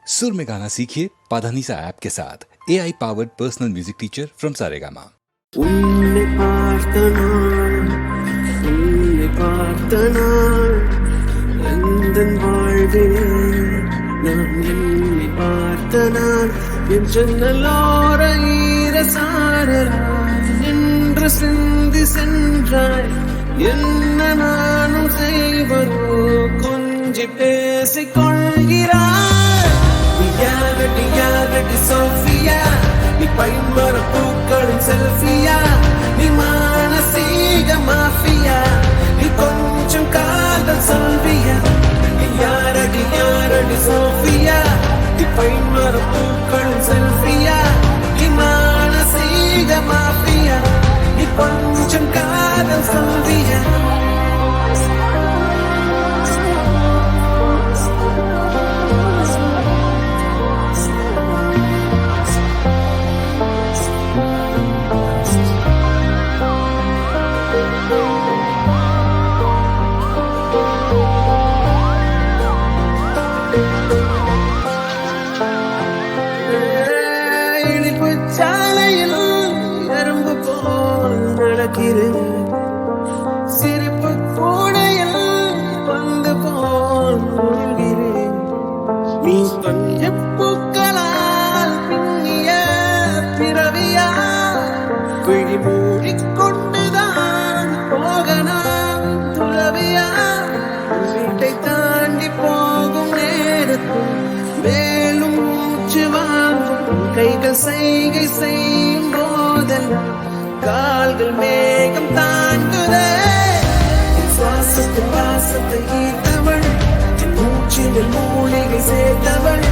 सुर में गाना सीखिए पाधानीसा ऐप के साथ AI powered personal music teacher from Saregama. உன்னை பார்த்த நாள், உன்னை பார்த்த நாள், எந்தன் வாழ்விலே நான் என்னை பார்த்த நாள், என் ஜன்னலோர ஈரசாரலாய் நின்று சிந்தி சென்றாய். என்ன நானும் செய்வதோ கொஞ்சி பேசிக் கொள்கிறாய். நீ சோஃபியா, நீ பைமர பூக்களின் செல்ஃபியா, நீ மானசீக மாஃபியா, நீ கொஞ்சம் காதல் சொல்வியா. நீ யாரடி சோஃபியா, நீ பைமர பூக்களின் செல்ஃபியா, நீ மானசீக மாஃபியா, நீ கொஞ்சம் காதல் சொல்வியா. சாலையில் எறும்பு போல் நடக்கிறேன், சிரிப்பு கூடையில் பந்து போல் மூழ்கிறேன். நீ கொஞ்ச பூக்களால் பின்னிய பிறவியா, விழி மூடிக்கொண்டுதான் போக நான் துறவியா. வீட்டை தாண்டி போகும் நேரத்தில் மேலும் மூச்சு வாங்கும், கைகள் செய்கை செய்யும் போதெல்லாம் கால்கள் மேகம் தாண்டுதே. சுவாசத்தின் வாசத்தை ஈர்த்தவள், என் மூச்சினில் மூலிகை சேர்த்தவள்,